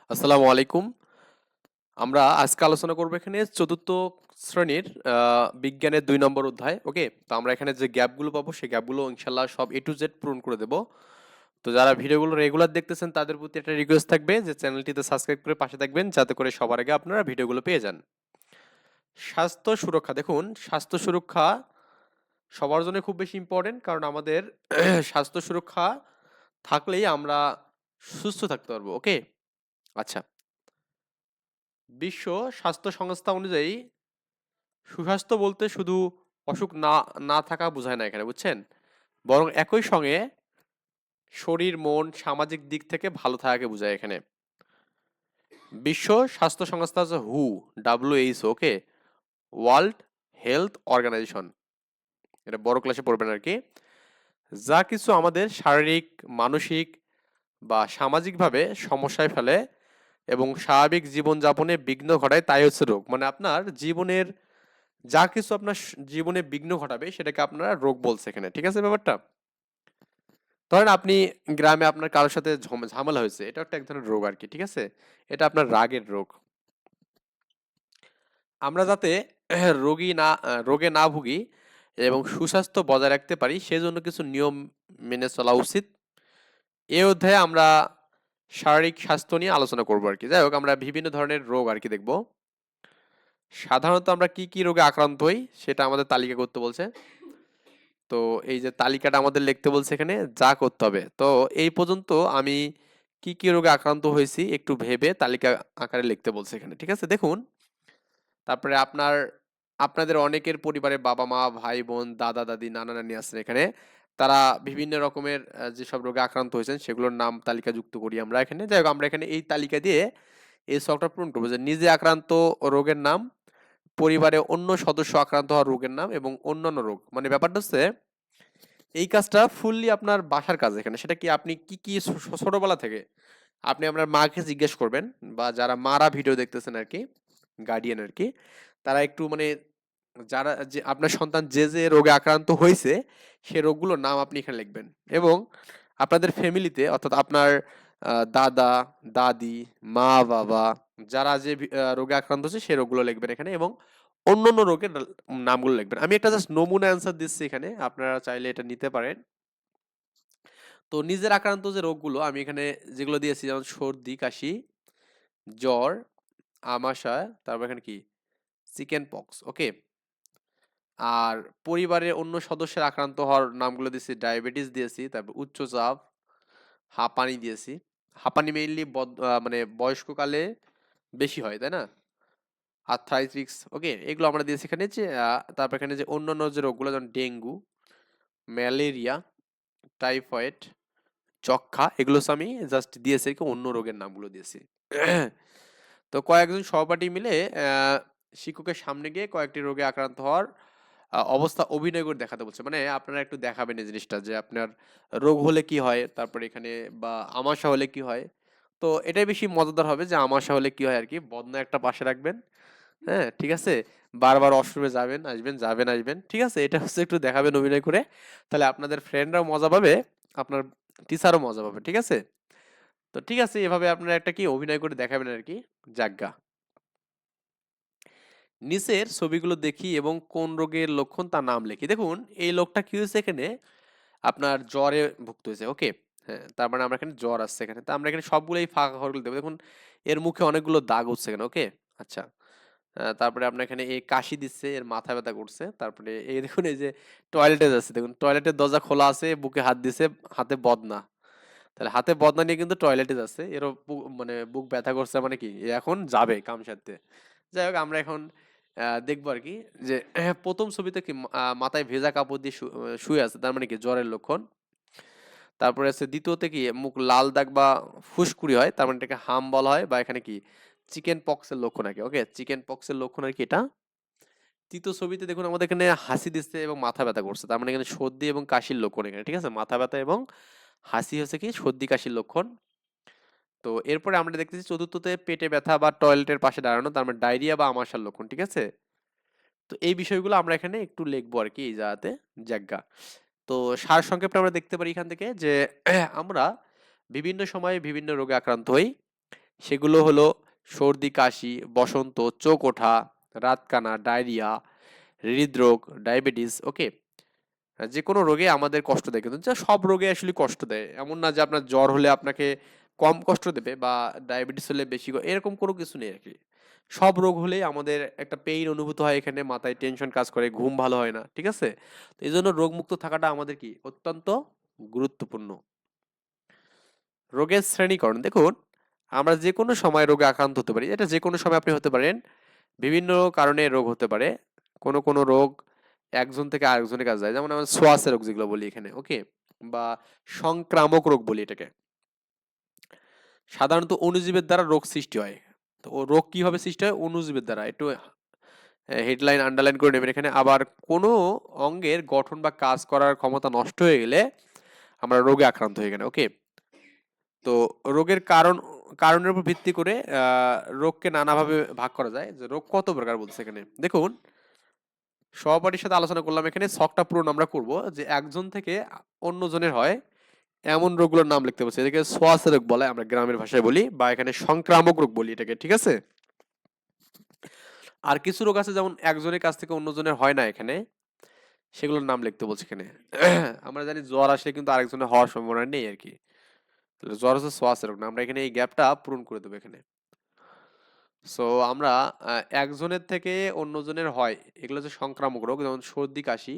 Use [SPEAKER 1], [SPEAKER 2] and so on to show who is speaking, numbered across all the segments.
[SPEAKER 1] আসসালামু আলাইকুম। আমরা আজকে আলোচনা করব এখানে চতুর্থ শ্রেণীর বিজ্ঞানের ২ নম্বর অধ্যায়। ওকে? তো আমরা এখানে যে গ্যাপগুলো পাবো সেই গ্যাপগুলো ইনশাআল্লাহ সব A to Z পূরণ করে দেব। তো যারা ভিডিওগুলো রেগুলার দেখতেছেন তাদের প্রতি একটা রিকোয়েস্ট থাকবে যে চ্যানেলটিতে সাবস্ক্রাইব করে পাশে থাকবেন যাতে করে সবার আগে আপনারা ভিডিওগুলো পেয়ে যান। স্বাস্থ্য সুরক্ষা দেখুন, স্বাস্থ্য সুরক্ষা সবার জন্য খুব বেশি ইম্পর্টেন্ট কারণ আমাদের স্বাস্থ্য সুরক্ষা থাকলেই আমরা সুস্থ থাকতে পারবো। ওকে? আচ্ছা। বিশ্ব স্বাস্থ্য সংস্থা অনুযায়ী সুস্বাস্থ্য বলতে শুধু অসুখ না না থাকা বোঝায় না এখানে, বুঝছেন? বরং একই সঙ্গে শরীর, মন, সামাজিক দিক থেকে ভালো থাকাকে বোঝায় এখানে। বিশ্ব স্বাস্থ্য সংস্থা হচ্ছে হু, WHO, okay? World health organisation. এটা বড় ক্লাসে পড়বেন আর কি। যা কিছু আমাদের শারীরিক, মানসিক বা সামাজিকভাবে সমস্যায় ফেলে এবং স্বাভাবিক জীবনযাপনে বিঘ্ন ঘটায় তাই হচ্ছে রোগ। মানে আপনার জীবনের যা কিছু আপনার জীবনে বিঘ্ন ঘটাবে সেটাকে আপনারা রোগ বলছে এখানে। ঠিক আছে ব্যাপারটা? ধরেন আপনি গ্রামে আপনার কারোর সাথে ঝামেলা হয়েছে। এটা একটা এক ধরনের রোগ আরকি। ঠিক আছে? এটা আপনার রাগের রোগ। আমরা যাতে রোগে না ভুগি এবং সুস্বাস্থ্য বজায় রাখতে পারি সেজন্য কিছু নিয়ম মেনে চলা উচিত। এই অধ্যায়ে আমরা শারীরিক স্বাস্থ্য নিয়ে আলোচনা করব আরকি। যাই হোক আমরা বিভিন্ন ধরনের রোগ আরকি দেখব। সাধারণত আমরা কি রোগে আক্রান্ত হই সেটা আমাদের তালিকা করতে বলছে। তো এই যে তালিকাটা আমাদের লিখতে বলছে এখানে যা করতে হবে। তো এই পর্যন্ত আমি কি রোগে আক্রান্ত হয়েছি একটু ভেবে তালিকা আকারে লিখতে বলছে এখানে। ঠিক আছে? দেখুন, তারপরে আপনাদের অনেকের পরিবারে বাবা-মা, ভাই-বোন, দাদা-দাদি, নানা-নানি আছেন এখানে। তারা বিভিন্ন রকমের যেসব রোগে আক্রান্ত হয়েছেন সেগুলোর নাম তালিকাযুক্ত করি আমরা এখানে। যাই হোক আমরা এখানে এই তালিকা দিয়ে এই ছকটা পূরণ করব যে নিজে আক্রান্ত রোগের নাম, পরিবারে অন্য সদস্য আক্রান্ত হওয়া রোগের নাম এবং অন্যান্য রোগ। মানে ব্যাপারটা হচ্ছে এই কাজটা ফুললি আপনার বাসার কাজ এখানে। সেটা কি আপনি কি ছোটবেলা থেকে আপনি আপনার মাকে জিজ্ঞেস করবেন বা যারা মারা ভিডিও দেখতেছেন আরকি, গার্ডিয়ান আরকি, তারা একটু মানে যারা যে আপনার সন্তান যে রোগে আক্রান্ত হইছে, সে রোগগুলোর নাম আপনি এখানে লিখবেন। এবং আপনাদের ফ্যামিলিতে অর্থাৎ আপনার দাদা, দাদি, মা-বাবা যারা যে রোগে আক্রান্ত হচ্ছে সে রোগগুলো লিখবেন এখানে এবং অন্যান্য রোগের নামগুলো লিখবেন। আমি একটা জাস্ট নমুনা অ্যান্সার দিচ্ছি এখানে। আপনারা চাইলে এটা নিতে পারেন। তো নিজের আক্রান্ত যে রোগগুলো আমি এখানে যেগুলো দিয়েছি যেমন সর্দি, কাশি, জ্বর, আমাশয়, তারপর এখানে কি? চিকেন পক্স, ওকে? আর পরিবারের অন্য সদস্যের আক্রান্ত হওয়ার নামগুলো দিয়েছি, ডায়াবেটিস দিয়েছি, তারপর উচ্চচাপ, হাঁপানি দিয়েছি। হাঁপানি মেইনলি মানে বয়স্ককালে বেশি হয়, তাই না? আর্থ্রাইটিস, ওকে? এগুলো আমরা দিয়েছি এখানে যে তারপর এখানে যে অন্যান্য যে রোগগুলো যেমন ডেঙ্গু, ম্যালেরিয়া, টাইফয়েড, যক্ষ্মা এগুলো হচ্ছে আমি জাস্ট দিয়েছি আরকি অন্য রোগের নামগুলো দিয়েছি। তো কয়েকজন সহপাঠী মিলে শিক্ষকের সামনে গিয়ে কয়েকটি রোগে আক্রান্ত হওয়ার অবস্থা অভিনয় করে দেখাতে বলছে। মানে আপনারা একটু দেখাবেন এই জিনিসটা যে আপনার রোগ হলে কি হয়? তারপরে এখানে বা আমাশা হলে কি হয়? তো এটাই বেশি মজাদার হবে যে আমাশা হলে কি হয় আরকি। বদনা একটা পাশে রাখবেন। হ্যাঁ? ঠিক আছে? বারবার ওয়াশরুমে যাবেন, আসবেন, যাবেন, আসবেন। ঠিক আছে? এটা হচ্ছে একটু দেখাবেন অভিনয় করে। তাহলে আপনাদের ফ্রেন্ডরাও মজা পাবে, আপনার টিচারও মজা পাবে। ঠিক আছে? তো ঠিক আছে এভাবে আপনারা একটা কি অভিনয় করে দেখাবেন আরকি। যাগ্গা। নিচের ছবিগুলো দেখি এবং কোন রোগের লক্ষণ তার নাম লিখি। দেখুন এই লোকটা কি হয়েছে এখানে আপনার জ্বরে ভুগতে হয়েছে। ওকে? হ্যাঁ, তার মানে আমরা এখানে জ্বর আসছে এখানে। তো আমরা এখানে সবগুলোই ফাঁকা ঘরগুলো দেব। দেখুন এর মুখে অনেকগুলো দাগ উঠছে এখানে। ওকে? আচ্ছা। তারপরে আপনার এখানে এই কাশি দিচ্ছে, এর মাথা ব্যথা করছে। তারপরে এই দেখুন এই যে টয়লেটে যাচ্ছে দেখুন টয়লেটের দরজা খোলা আছে, বুকে হাত দিছে, হাতে বদনা। তাহলে হাতে বদনা নিয়ে কিন্তু টয়লেটে যাচ্ছে। এরও মানে বুক ব্যথা করছে মানে কি? এ এখন যাবে কাম সারতে। যাই হোক আমরা এখন দেখবো আরকি যে ১ম ছবিতে কি মাথায় ভেজা কাপড় দিয়ে শুয়ে আছে। তার মানে কি জ্বরের লক্ষণ। তারপরে আছে ২য় কি মুখ লাল দাগ বা ফুসকুড়ি হয়। তার মানে এটাকে হাম বলা হয় বা এখানে কি চিকেন পক্স এর লক্ষণ আরকি। ওকে? চিকেন পক্স এর লক্ষণ আরকি এটা। ৩য় ছবিতে দেখুন আমাদের এখানে হাসি দিচ্ছে এবং মাথা ব্যথা করছে। তার মানে এখানে সর্দি এবং কাশির লক্ষণ এখানে। ঠিক আছে? মাথা ব্যথা এবং হাসি হচ্ছে কি সর্দি কাশির লক্ষণ। তো এরপরে আমরা দেখতেছি ৪র্থতে পেটে ব্যথা বা টয়লেটের পাশে দাঁড়ানো তার মানে ডায়রিয়া বা আমাশার লক্ষণ। ঠিক আছে? তো এই বিষয়গুলো আমরা এখানে একটু লিখবো আরকি এই জায়গাতে যাজ্ঞা। তো সারসংক্ষেপটা আমরা দেখতে পারি এখান থেকে যে আমরা বিভিন্ন সময়ে বিভিন্ন রোগে আক্রান্ত হই। সেগুলো হলো সর্দি কাশি, বসন্ত, চোখ ওঠা, রাতকানা, ডায়রিয়া, হৃদরোগ, ডায়াবেটিস। ওকে, যে কোনো রোগে আমাদের কষ্ট দেয়, কিন্তু যা সব রোগে আসলে কষ্ট দেয় এমন না যে আপনার জ্বর হলে আপনাকে কম কষ্ট দেবে বা ডায়াবেটিস হলে বেশি এরকম কোনো কিছু নেই আর কি। সব রোগ হলেই আমাদের একটা পেইন অনুভূত হয়, এখানে মাথায় টেনশন কাজ করে, ঘুম ভালো হয় না, ঠিক আছে? তো এই জন্য রোগমুক্ত থাকাটা আমাদের কি অত্যন্ত গুরুত্বপূর্ণ। রোগের শ্রেণীকরণ দেখুন, আমরা যে কোনো সময় রোগে আক্রান্ত হতে পারি, এটা যে কোনো সময় আপনি হতে পারেন, বিভিন্ন কারণে রোগ হতে পারে। কোনো কোনো রোগ একজন থেকে আরেকজনের কাছে যায়, যেমন আমরা সোয়াসের রোগ যেগুলো বলি এখানে, ওকে, বা সংক্রামক রোগ বলি এটাকে। সাধারণত অণুজীবের দ্বারা রোগ সৃষ্টি হয়। তো ও রোগ কিভাবে সৃষ্টি হয়? অণুজীবের দ্বারা। একটু হেডলাইন আন্ডারলাইন করে নেবেন এখানে। আবার কোনো অঙ্গের গঠন বা কাজ করার ক্ষমতা নষ্ট হয়ে গেলে আমরা রোগে আক্রান্ত হই এখানে, ওকে। তো রোগের কারণের উপর ভিত্তি করে রোগকে নানাভাবে ভাগ করা যায়। যে রোগ কত প্রকার বলছে এখানে দেখুন, সহপাঠীর সাথে আলোচনা করলাম, এখানে ছকটা পূরণ আমরা করব যে একজন থেকে অন্যজনের হয় এমন রোগগুলোর নাম লিখতে বলছে। এটাকে সোয়াস রোগ বলে, আমরা গ্রামের ভাষায় বলি, বা এখানে সংক্রামক রোগ বলি এটাকে, ঠিক আছে? আর কিছু রোগ আছে যেমন একজনের কাছ থেকে অন্যজনের হয় না, এখানে সেগুলোর নাম লিখতে বলছে এখানে। আমরা জানি জ্বর আসলে কিন্তু আরেকজনের হওয়ার সম্ভাবনা নেই আর কি। তাহলে জ্বর হচ্ছে শ্বাস রোগ না, আমরা এখানে এই গ্যাপটা পূরণ করে দেবো এখানে। সো আমরা একজনের থেকে অন্যজনের হয় এগুলো হচ্ছে সংক্রামক রোগ, যেমন সর্দি কাশি,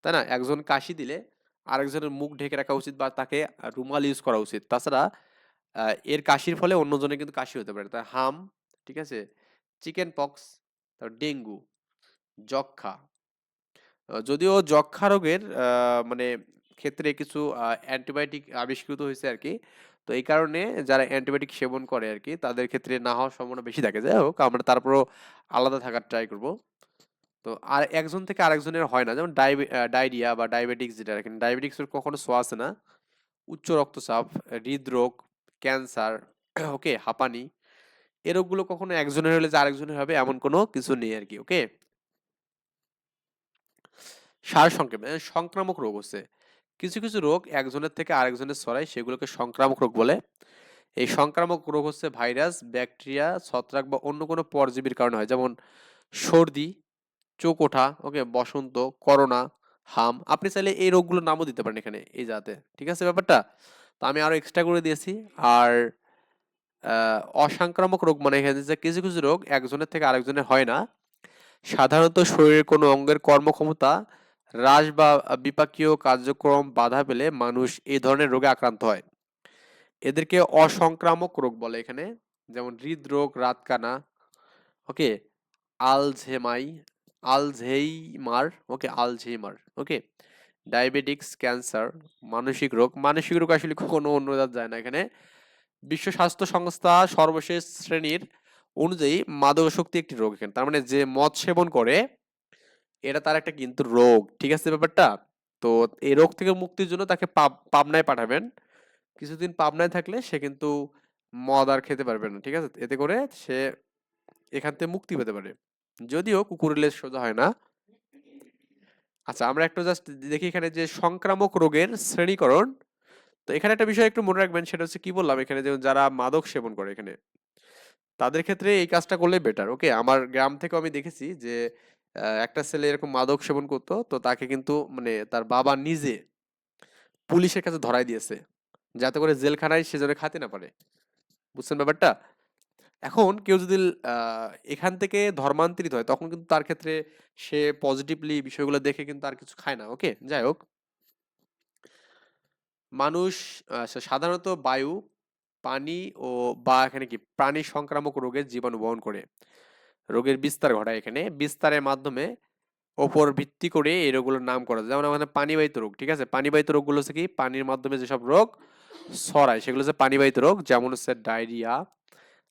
[SPEAKER 1] তাই না? একজন কাশি দিলে আরেকজনের মুখ ঢেকে রাখা উচিত বা তাকে রুমাল ইউজ করা উচিত। তাছাড়া এর কাশির ফলে অন্যজনের কিন্তু কাশি হতে পারে। তাই হাম, ঠিক আছে, চিকেন পক্স, তারপর ডেঙ্গু, যক্ষ্মা। যদিও যক্ষ্মা রোগের মানে ক্ষেত্রে কিছু অ্যান্টিবায়োটিক আবিষ্কৃত হয়েছে আর কি। তো এই কারণে যারা অ্যান্টিবায়োটিক সেবন করে আর কি তাদের ক্ষেত্রে না হওয়ার সম্ভাবনা বেশি থাকে। যাই হোক, আমরা তারপরও আলাদা থাকার ট্রাই করব। তো আর একজন থেকে আরেকজনের হয় না, যেমন ডায়রিয়া বা ডায়াবেটিক্স, যেটা এখানে ডায়াবেটিক্সের কখনো ছোঁয়াচে না। উচ্চ রক্তচাপ, হৃদরোগ, ক্যান্সার, ওকে, হাঁপানি, এই রোগগুলো কখনো একজনের হলে যে আরেকজনের হবে এমন কোনো কিছু নেই আর কি, ওকে। সারসংক্ষেপে সংক্রামক রোগ হচ্ছে কিছু কিছু রোগ একজনের থেকে আরেকজনের ছড়ায়, সেগুলোকে সংক্রামক রোগ বলে। এই সংক্রামক রোগ হচ্ছে ভাইরাস, ব্যাকটেরিয়া, ছত্রাক বা অন্য কোনো পরজীবীর কারণে হয়, যেমন সর্দি, চোখ ওঠা, ওকে, বসন্ত, করোনা, হাম। আপনি চাইলে এই রোগগুলোর নামও দিতে পারেন এখানে এই জাতে, ঠিক আছে ব্যাপারটা? তো আমি আরো এক্সট্রা করে দিয়েছি। আর অসংক্রামক রোগ মানে এখানে যে কিছু কিছু রোগ একজনের থেকে আরেকজনের হয় না, সাধারণত শরীরের কোনো অঙ্গের কর্মক্ষমতা হ্রাস বা বিপাকীয় কার্যক্রম বাধা পেলে মানুষ এই ধরনের রোগে আক্রান্ত হয়। এদেরকে অসংক্রামক রোগ বলে এখানে, যেমন হৃদরোগ, রাতকানা, ওকে, আলঝেমাই আলঝেইমার, ওকে, আলঝেইমার, ওকে, ডায়াবেটিক্স, ক্যান্সার, মানসিক রোগ। মানসিক রোগ আসলে কখনো অন্য যায় না এখানে। বিশ্ব স্বাস্থ্য সংস্থা সর্বশেষ শ্রেণীর অনুযায়ী মাদকাসক্তি একটি রোগ এখানে, তার মানে যে মদ সেবন করে এটা তার একটা কিন্তু রোগ, ঠিক আছে ব্যাপারটা? তো এই রোগ থেকে মুক্তির জন্য তাকে পাবনায় পাঠাবেন। কিছুদিন পাবনায় থাকলে সে কিন্তু মদ আর খেতে পারবে না, ঠিক আছে? এতে করে সে এখান থেকে মুক্তি পেতে পারে, যদিও কুকুরের লেজ সোজা হয় না। আচ্ছা, আমরা একটু জাস্ট দেখি এখানে যে সংক্রামক রোগের শ্রেণীকরণ। তো এখানে একটা বিষয় একটু মনে রাখবেন, সেটা হচ্ছে কি বললাম এখানে, যে যারা মাদক সেবন করে এখানে তাদের ক্ষেত্রে এই কাজটা করলে বেটার, ওকে। আমার গ্রাম থেকেও আমি দেখেছি যে একটা ছেলে এরকম মাদক সেবন করতো, তো তাকে কিন্তু মানে তার বাবা নিজে পুলিশের কাছে ধরাই দিয়েছে, যাতে করে জেলখানায় সে যেন খাতে না পারে। বুঝছেন ব্যাপারটা? এখন কেউ যদি এখান থেকে ধর্মান্তরিত হয় তখন কিন্তু তার ক্ষেত্রে সে পজিটিভলি বিষয়গুলো দেখে কিন্তু আর কিছু খায় না, ওকে। যাই হোক, মানুষ সাধারণত বায়ু, পানি ও বা এখানে কি প্রাণী সংক্রামক রোগের জীবাণু বহন করে রোগের বিস্তার ঘটায়। এখানে বিস্তারের মাধ্যমে ওপর ভিত্তি করে এই রোগগুলোর নাম করা যায়। যেমন আমাদের পানিবাহিত রোগ, ঠিক আছে? পানিবাহিত রোগগুলো হচ্ছে কি পানির মাধ্যমে যেসব রোগ ছড়ায় সেগুলো হচ্ছে পানিবাহিত রোগ, যেমন হচ্ছে ডায়রিয়া,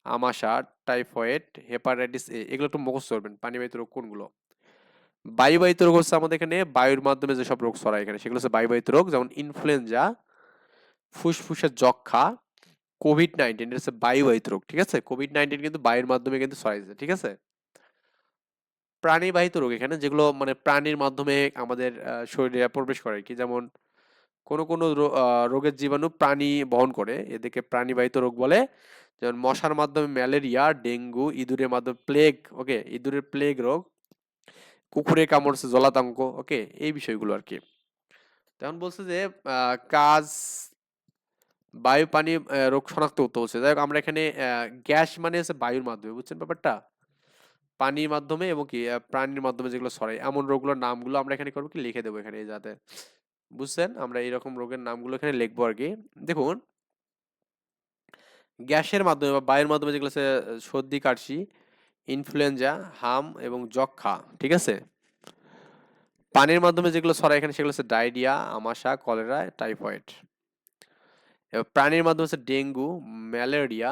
[SPEAKER 1] আমাশা, টাইফয়েড, হেপাটাইটিস এ। এগুলো একটু মুখস্থ করবেন পানিবাহিত রোগ কোনগুলো। বায়ুবাহিত রোগ হচ্ছে আমাদের এখানে বায়ুর মাধ্যমে যেসব রোগ ছড়ায় এখানে, সেগুলো হচ্ছে বায়ুবাহিত রোগ, যেমন ইনফ্লুয়েঞ্জা, ফুসফুসের যক্ষা, কোভিড-19 এটা হচ্ছে বায়ুবাহিত রোগ, ঠিক আছে? কোভিড-19 কিন্তু বায়ুর মাধ্যমে কিন্তু ছড়াইছে, ঠিক আছে? প্রাণীবাহিত রোগ এখানে যেগুলো মানে প্রাণীর মাধ্যমে আমাদের শরীরে প্রবেশ করে কি, যেমন কোন কোন রোগের জীবাণু প্রাণী বহন করে, এদেরকে প্রাণীবাহিত রোগ বলে। যেমন মশার মাধ্যমে ম্যালেরিয়া, ডেঙ্গু, ইঁদুরের মাধ্যমে প্লেগ, ওকে, ইঁদুরের প্লেগ রোগ, কুকুরের কামড় হচ্ছে জলাতঙ্ক, ওকে, এই বিষয়গুলো আর কি। তখন বলছে যে কাজ বায়ু পানি রোগ শনাক্ত করতে বলছে। যাই হোক আমরা এখানে গ্যাস মানে হচ্ছে বায়ুর মাধ্যমে, বুঝছেন ব্যাপারটা, পানির মাধ্যমে এবং কি প্রাণীর মাধ্যমে যেগুলো ছড়ায় এমন রোগগুলোর নামগুলো আমরা এখানে করবো কি লিখে দেবো এখানে, যাতে বুঝছেন আমরা এইরকম রোগের নামগুলো এখানে লিখবো আর কি। দেখুন গ্যাসের মাধ্যমে বা বায়ুর মাধ্যমে যেগুলো আছে সর্দি কাশি, ইনফ্লুয়েঞ্জা, হাম এবং যক্ষা, ঠিক আছে। পানির মাধ্যমে যেগুলো ছড়ায় এখানে সেগুলো হচ্ছে ডায়রিয়া, আমাশা, কলেরা, টাইফয়েড। এবার প্রাণীর মাধ্যমে হচ্ছে ডেঙ্গু, ম্যালেরিয়া,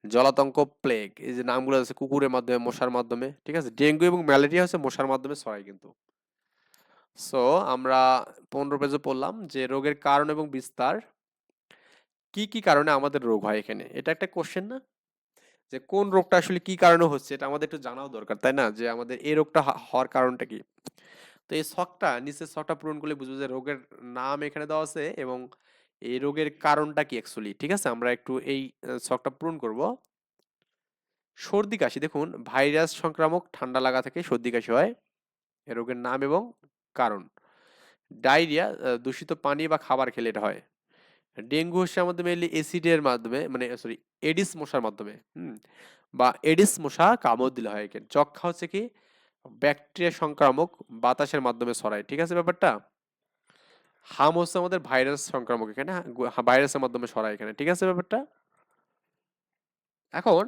[SPEAKER 1] জলাতঙ্ক, প্লেগ, এই যে নামগুলো আছে কুকুরের মাধ্যমে, মশার মাধ্যমে, ঠিক আছে। ডেঙ্গু এবং ম্যালেরিয়া হচ্ছে মশার মাধ্যমে ছড়ায় কিন্তু। সো আমরা 15 পেজে পড়লাম যে রোগের কারণ এবং বিস্তার, কি কি কারণে আমাদের রোগ হয়। এখানে এটা একটা কোশ্চেন না, যে কোন রোগটা আসলে কি কারণে হচ্ছে, এটা আমাদের একটু জানাও দরকার, তাই না, যে আমাদের এই রোগটা হওয়ার কারণটা কি। তো এই ছকটা, নিচের ছকটা পূরণ করলে বুঝবো যে রোগের নাম এখানে দেওয়া আছে এবং এই রোগের কারণটা কি অ্যাকচুয়ালি, ঠিক আছে। আমরা একটু এই ছকটা পূরণ করব। সর্দি কাশি, দেখুন ভাইরাস সংক্রামক ঠান্ডা লাগা থেকে সর্দি কাশি হয়, এ রোগের নাম এবং কারণ। ডায়রিয়া, দূষিত পানি বা খাবার খেলে এটা হয়। ডেঙ্গু হচ্ছে আমাদের মেইনলি অ্যাসিডের মাধ্যমে, মানে সরি এডিস মশার মাধ্যমে, বা এডিস মশা কামড় দিলে হয় এখানে। যক্ষা হচ্ছে কি ব্যাকটেরিয়া সংক্রামক, বাতাসের মাধ্যমে ছড়ায়, ঠিক আছে ব্যাপারটা। হাম হচ্ছে আমাদের ভাইরাস সংক্রামক, এখানে ভাইরাসের মাধ্যমে ছড়ায় এখানে, ঠিক আছে ব্যাপারটা। এখন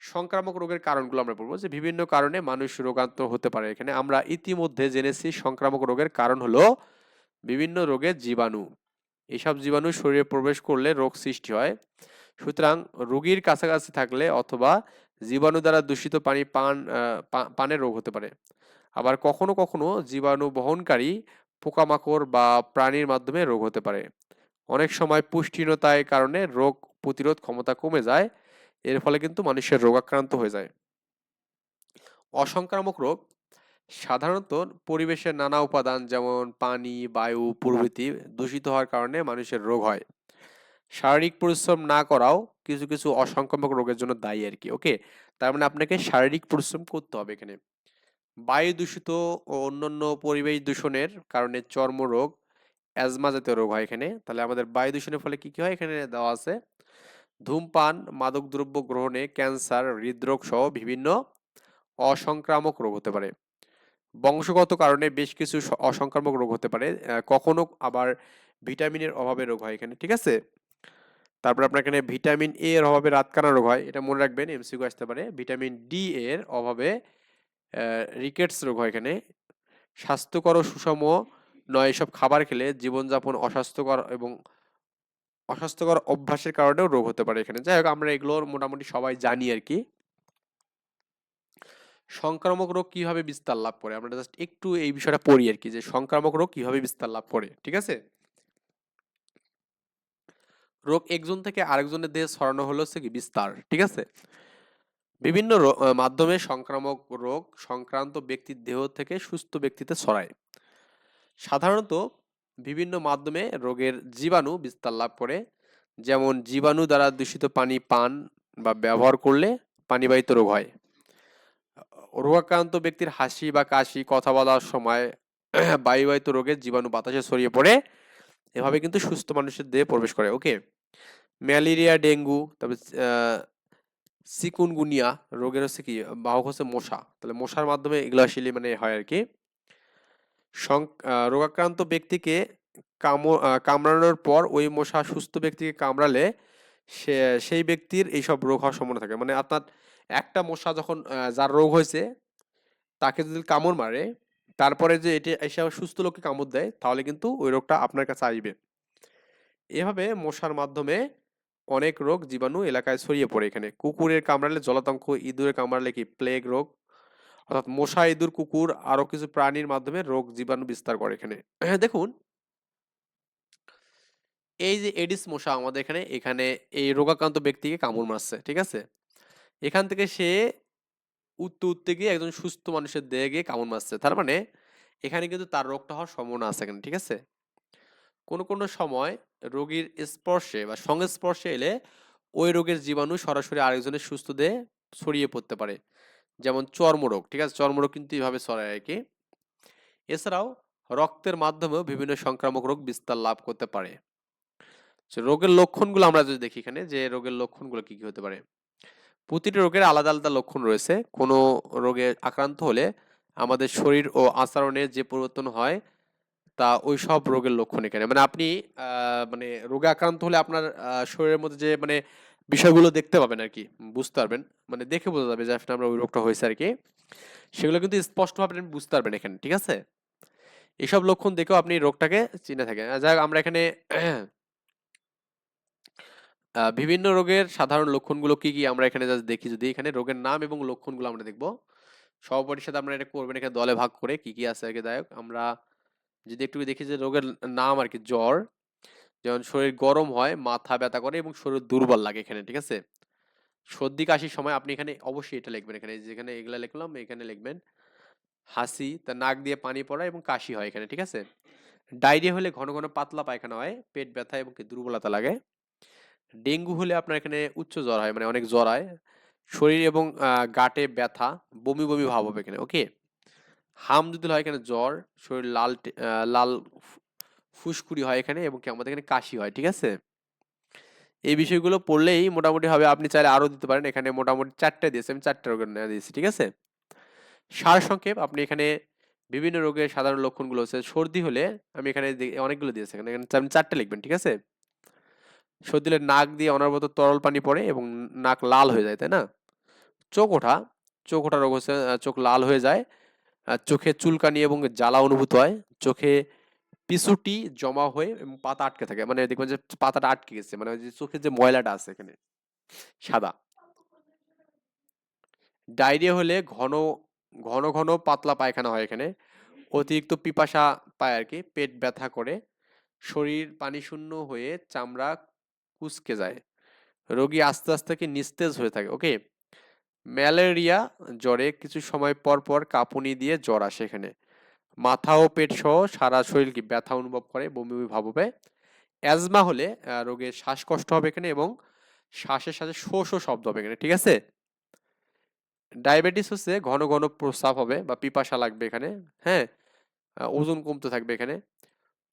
[SPEAKER 1] সংক্রামক রোগের কারণগুলো আমরা বলবো, যে বিভিন্ন কারণে মানুষ রোগাক্রান্ত হতে পারে। এখানে আমরা ইতিমধ্যে জেনেছি সংক্রামক রোগের কারণ হলো বিভিন্ন রোগের জীবাণু। এসব জীবাণু শরীরে প্রবেশ করলে রোগ সৃষ্টি হয়। সুতরাং রোগীর কাছাকাছি থাকলে অথবা জীবাণু দ্বারা দূষিত পানি পানে রোগ হতে পারে। আবার কখনো কখনো জীবাণু বহনকারী পোকামাকড় বা প্রাণীর মাধ্যমে রোগ হতে পারে। অনেক সময় পুষ্টিহীনতার কারণে রোগ প্রতিরোধ ক্ষমতা কমে যায়, এর ফলে কিন্তু মানুষের রোগাক্রান্ত হয়ে যায়। অসংক্রামক রোগ সাধারণত পরিবেশের নানা উপাদান যেমন পানি, বায়ু প্রভৃতি দূষিত হওয়ার কারণে মানুষের রোগ হয়। শারীরিক পরিশ্রম না করাও কিছু কিছু অসংক্রামক রোগের জন্য দায়ী আর কি, ওকে। তার মানে আপনাকে শারীরিক পরিশ্রম করতে হবে এখানে। বায়ু দূষিত ও অন্যান্য পরিবেশ দূষণের কারণে চর্মরোগ, অ্যাজমা জাতীয় রোগ হয় এখানে। তাহলে আমাদের বায়ু দূষণের ফলে কি কি হয় এখানে দেওয়া আছে। ধূমপান, মাদকদ্রব্য গ্রহণে ক্যান্সার, হৃদরোগ সহ বিভিন্ন অসংক্রামক রোগ হতে পারে। বংশগত কারণে বেশ কিছু অসংক্রামক রোগ হতে পারে। কখনো আবার ভিটামিনের অভাবে রোগ হয় এখানে, ঠিক আছে। তারপর আপনার এখানে ভিটামিন এ এর অভাবে রাতকানা রোগ হয়, এটা মনে রাখবেন, এমসিকিউ আসতে পারে। ভিটামিন ডি এর অভাবে রিকেটস রোগ হয় এখানে। স্বাস্থ্যকর ও সুষম নয় এসব খাবার খেলে জীবনযাপন অস্বাস্থ্যকর এবং অস্বাস্থ্যকর অভ্যাসের কারণেও রোগ হতে পারে এখানে। যাই হোক আমরা এগুলোর মোটামুটি সবাই জানি আর কি। সংক্রামক রোগ কিভাবে বিস্তার লাভ করে, আমরা জাস্ট একটু এই বিষয়টা পড়ি আর কি, যে সংক্রামক রোগ কিভাবে বিস্তার লাভ করে, ঠিক আছে। রোগ একজন থেকে আরেকজনের দেহে ছড়ানো হলো হচ্ছে কি বিস্তার, ঠিক আছে। বিভিন্ন মাধ্যমে সংক্রামক রোগ সংক্রান্ত ব্যক্তির দেহ থেকে সুস্থ ব্যক্তিতে ছড়ায়। সাধারণত বিভিন্ন মাধ্যমে রোগের জীবাণু বিস্তার লাভ করে, যেমন জীবাণু দ্বারা দূষিত পানি পান বা ব্যবহার করলে পানিবাহিত রোগ হয়। রোগাক্রান্ত ব্যক্তির হাসি বা কাশি, কথা বলার সময় বায়ুবাহিত রোগের জীবাণু বাতাসে ছড়িয়ে পড়ে, এভাবে কিন্তু সুস্থ মানুষের দেহে প্রবেশ করে, ওকে। ম্যালেরিয়া, ডেঙ্গু, তারপরে চিকুনগুনিয়া রোগের হচ্ছে কি বাহক হচ্ছে মশা, তাহলে মশার মাধ্যমে এগুলো আসলে মানে হয় আর কি। রোগাক্রান্ত ব্যক্তিকে কামড়ানোর পর ওই মশা সুস্থ ব্যক্তিকে কামড়ালে সে সেই ব্যক্তির এইসব রোগ হওয়ার সম্ভাবনা থাকে। মানে আপনার একটা মশা যখন যার রোগ হয়েছে তাকে যদি কামড় মারে, তারপরে যে এটি এসে আবার সুস্থ লোককে কামড় দেয়, তাহলে কিন্তু ওই রোগটা আপনার কাছে আসবে। এভাবে মশার মাধ্যমে অনেক রোগ জীবাণু এলাকায় ছড়িয়ে পড়ে এখানে। কুকুরের কামড়ালে জলাতঙ্ক, ইঁদুরের কামড়ালে কি প্লেগ রোগ, অর্থাৎ মশা, ইঁদুর, কুকুর আরো কিছু প্রাণীর মাধ্যমে রোগ জীবাণু বিস্তার করে এখানে। দেখুন এই যে এডিস মশা আমাদের এখানে এখানে এই রোগাক্রান্ত ব্যক্তিকে কামড় মারছে, ঠিক আছে। এখান থেকে সে উঠতে উঠতে গিয়ে একজন সুস্থ মানুষের দেহে গিয়ে কামড় মারছে, তার মানে এখানে কিন্তু তার রোগটা হওয়ার সম্ভাবনা আছে এখানে, ঠিক আছে। কোনো কোনো সময় রোগীর স্পর্শে বা সংস্পর্শে এলে ওই রোগের জীবাণু সরাসরি আরেকজনের সুস্থ দেহে ছড়িয়ে পড়তে পারে, যেমন চর্মরোগ। ঠিক আছে, চর্মরোগ কিন্তু এইভাবে ছড়ায় আর কি। এছাড়াও রক্তের মাধ্যমেও বিভিন্ন সংক্রামক রোগ বিস্তার লাভ করতে পারে। রোগের লক্ষণগুলো আমরা যদি দেখি এখানে, যে রোগের লক্ষণগুলো কি কি হতে পারে। প্রতিটি রোগের আলাদা আলাদা লক্ষণ রয়েছে। কোনো রোগে আক্রান্ত হলে আমাদের শরীর ও আচরণে যে পরিবর্তন হয় তা ওই সব রোগের লক্ষণ এখানে। মানে আপনি মানে রোগে আক্রান্ত হলে আপনার শরীরের মধ্যে যে মানে বিষয়গুলো দেখতে পাবেন আর কি, বুঝতে পারবেন, মানে দেখে বোঝা যাবে যে আসলে আমরা ওই রোগটা হয়েছে আর কি, সেগুলো কিন্তু স্পষ্টভাবে আপনি বুঝতে পারবেন এখানে। ঠিক আছে, এইসব লক্ষণ দেখেও আপনি রোগটাকে চিনে থাকেন। যাই হোক, আমরা এখানে বিভিন্ন রোগের সাধারণ লক্ষণগুলো কি কি আমরা এখানে জাস্ট দেখি। যদি এখানে রোগের নাম এবং লক্ষণগুলো আমরা দেখবো, সবার সাথে আমরা এটা করবেন এখানে দলে ভাগ করে কি কি আছে আর কি। দায়ক আমরা যদি একটু দেখি যে রোগের নাম আর কি, জ্বর, যেমন শরীর গরম হয়, মাথা ব্যথা করে এবং শরীর দুর্বল লাগে এখানে। ঠিক আছে, সর্দি কাশির সময় আপনি এখানে অবশ্যই এটা লিখবেন, এখানে যেখানে এগুলা লিখলাম এখানে লিখবেন হাসি, তা নাক দিয়ে পানি পড়া এবং কাশি হয় এখানে। ঠিক আছে, ডায়রিয়া হলে ঘন ঘন পাতলা পায়খানা হয়, পেট ব্যথা এবং কি দুর্বলতা লাগে। ডেঙ্গু হলে আপনার এখানে উচ্চ জ্বর হয়, মানে অনেক জ্বর হয়, শরীর এবং গাটে ব্যথা, বমি বমি ভাব হবে এখানে। ওকে, হামদুদুল হয় এখানে জ্বর, শরীর লাল লাল ফুসকুড়ি হয় এখানে এবং কি আমাদের এখানে কাশি হয়। ঠিক আছে, এই বিষয়গুলো পড়লেই মোটামুটি হবে। আপনি চাইলে আরো দিতে পারেন, এখানে মোটামুটি 4টে দিয়েছে, আমি 4টে রোগের নাম দিয়েছি। ঠিক আছে, সারসংক্ষেপ আপনি এখানে বিভিন্ন রোগের সাধারণ লক্ষণগুলো হচ্ছে, সর্দি হলে আমি এখানে অনেকগুলো দিয়েছি, এখানে আপনি 4টে লিখবেন। ঠিক আছে, সর্দি হলে নাক দিয়ে অনবরত তরল পানি পড়ে এবং নাক লাল হয়ে যায়, তাই না? চোখ ওঠা, চোখ ওঠা রোগ হচ্ছে চোখ লাল হয়ে যায়, চোখে চুলকানি এবং জ্বালা অনুভূত হয়, চোখে পিছুটি জমা হয়ে এবং পাতা আটকে থাকে, মানে দেখবেন যে পাতাটা আটকে গেছে, মানে ওই যে চোখের যে ময়লাটা আছে এখানে সাদা। ডায়রিয়া হলে ঘন ঘন ঘন পাতলা পায়খানা হয় এখানে, অতিরিক্ত পিপাসা পায় আর কি, পেট ব্যথা করে, শরীর পানি শূন্য হয়ে চামড়া কুঁচকে যায়, রোগী আস্তে আস্তে কি নিস্তেজ হয়ে থাকে। ওকে, ম্যালেরিয়া জ্বরে কিছু সময় পর পর কাঁপুনি দিয়ে জ্বর আসে এখানে, মাথা ও পেট সহ সারা শরীর কি ব্যথা অনুভব করে, বমি বমি ভাব হবে। অ্যাজমা হলে রোগের শ্বাসকষ্ট হবে এখানে এবং শ্বাসের সাথে শো শো শব্দ হবে এখানে। ঠিক আছে, ডায়াবেটিস হচ্ছে ঘন ঘন প্রস্রাব হবে বা পিপাসা লাগবে এখানে। হ্যাঁ, ওজন কমতে থাকবে এখানে।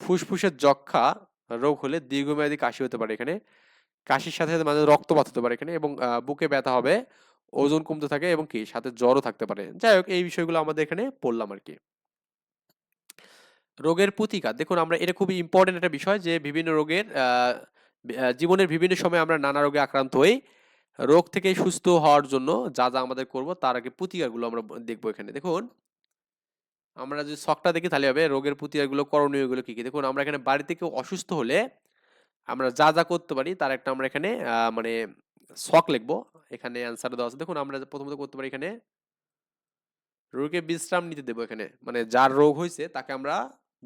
[SPEAKER 1] ফুসফুসের যক্ষা রোগ হলে দীর্ঘমেয়াদী কাশি হতে পারে এখানে, কাশির সাথে সাথে মাঝে রক্তপাত হতে পারে এখানে এবং বুকে ব্যথা হবে, ওজন কমতে থাকে এবং কি সাথে জ্বরও থাকতে পারে। যাই হোক, এই বিষয়গুলো আমাদের এখানে পড়লাম আর কি। রোগের প্রতিকার দেখুন, আমরা এটা খুবই ইম্পর্টেন্ট একটা বিষয়, যে বিভিন্ন রোগের জীবনের বিভিন্ন সময় আমরা নানা রোগে আক্রান্ত হই। রোগ থেকে সুস্থ হওয়ার জন্য যা যা আমাদের করব তার আগে প্রতিকারগুলো আমরা দেখবো এখানে। দেখুন, আমরা যদি ছকটা দেখি তাহলে হবে রোগের প্রতিকারগুলো, করণীয়গুলো কি কি। দেখুন, আমরা এখানে বাড়িতে কেউ অসুস্থ হলে আমরা যা যা করতে পারি তার একটা আমরা এখানে মানে ছক লিখবো, এখানে অ্যান্সার দেওয়া আছে। দেখুন, আমরা প্রথমত করতে পারি এখানে রোগীকে বিশ্রাম নিতে দেবো এখানে, মানে যার রোগ হয়েছে তাকে আমরা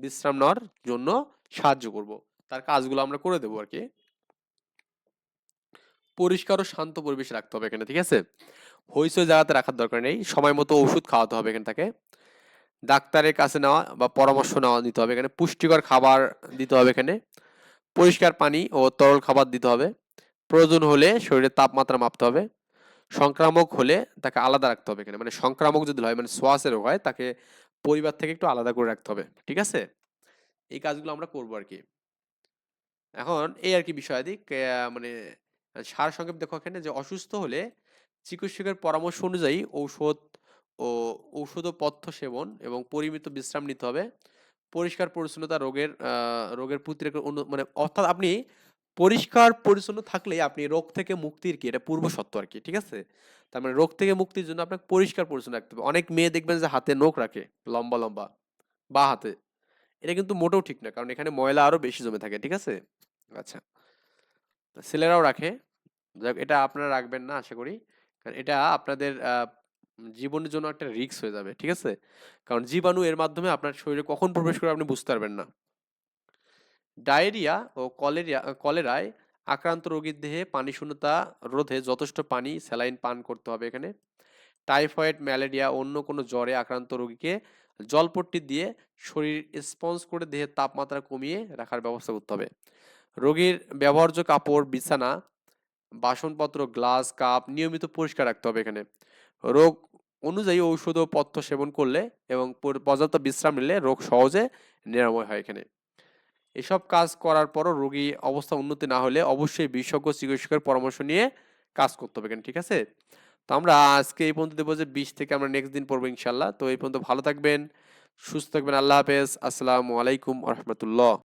[SPEAKER 1] বিশ্রাম নেওয়ার জন্য সাহায্য করব, তার কাজগুলো আমরা করে দেবো আর কি। পরিষ্কার ও শান্ত পরিবেশ রাখতে হবে এখানে। ঠিক আছে, হইচই জায়গাতে রাখার দরকার নেই, সময় মতো ওষুধ খাওয়াতে হবে এখানে তাকে, ডাক্তারের কাছে নেওয়া বা পরামর্শ নেওয়া দিতে হবে এখানে, পুষ্টিকর খাবার দিতে হবে এখানে, পরিষ্কার পানি ও তরল খাবার দিতে হবে, প্রয়োজন হলে শরীরের তাপমাত্রা মাপতে হবে, সংক্রামক হলে তাকে আলাদা রাখতে হবে এখানে, মানে সংক্রামক যদি হয় মানে শ্বাসের রোগ হয় তাকে পরিবার থেকে একটু আলাদা করে রাখতে হবে। ঠিক আছে, এই কাজগুলো আমরা করবো আর কি। এখন এই আর কি বিষয়াদি মানে সার সংক্ষেপ দেখো এখানে, যে অসুস্থ হলে চিকিৎসকের পরামর্শ অনুযায়ী ঔষধ ও পথ্য সেবন এবং পরিমিত বিশ্রাম নিতে হবে। পরিষ্কার পরিচ্ছন্নতা রোগের প্রতিরোধের মানে অর্থাৎ আপনি পরিষ্কার পরিচ্ছন্ন থাকলেই আপনি রোগ থেকে মুক্তির কি এটা পূর্ব শর্ত আর কি। ঠিক আছে, তার মানে রোগ থেকে মুক্তির জন্য আপনাকে পরিষ্কার পরিচ্ছন্ন রাখতে হবে। অনেক মেয়ে দেখবেন যে হাতে নখ রাখে লম্বা লম্বা বা হাতে, এটা কিন্তু মোটেও ঠিক না, কারণ এখানে ময়লা আরো বেশি জমে থাকে। ঠিক আছে, আচ্ছা, ছেলেরাও রাখে, যাক এটা আপনারা রাখবেন না আশা করি, কারণ এটা আপনাদের জীবনের জন্য একটা রিস্ক হয়ে যাবে। ঠিক আছে, কারণ জীবাণু এর মাধ্যমে আপনার শরীরে কখন প্রবেশ করে আপনি বুঝতে পারবেন না। ডায়রিয়া ও কলেরায় আক্রান্ত রোগীর দেহে পানি শূন্যতা রোধে যথেষ্ট পানি স্যালাইন পান করতে হবে এখানে। টাইফয়েড, ম্যালেরিয়া অন্য কোনো জ্বরে আক্রান্ত রোগীকে জলপট্টি দিয়ে শরীর স্পঞ্জ করে দেহের তাপমাত্রা কমিয়ে রাখার ব্যবস্থা করতে হবে। রোগীর ব্যবহার্য কাপড়, বিছানা বাসনপত্র, গ্লাস, কাপ নিয়মিত পরিষ্কার রাখতে হবে এখানে। রোগ অনুযায়ী ঔষধ ও পথ্য সেবন করলে এবং পর্যাপ্ত বিশ্রাম নিলে রোগ সহজে নিরাময় হয় এখানে। এসব কাজ করার পরও রোগী অবস্থা উন্নতি না হলে অবশ্যই বিশেষজ্ঞ চিকিৎসকের পরামর্শ নিয়ে কাজ করতে হবে এখানে, ঠিক আছে? তো আমরা আজকে এই পর্যন্ত দেবো যে 20 থেকে আমরা নেক্সট দিন পড়বো ইনশাল্লাহ। তো এই পর্যন্ত ভালো থাকবেন, সুস্থ থাকবেন। আল্লাহ হাফেজ। আসসালামু আলাইকুম রহমতুল্লাহ।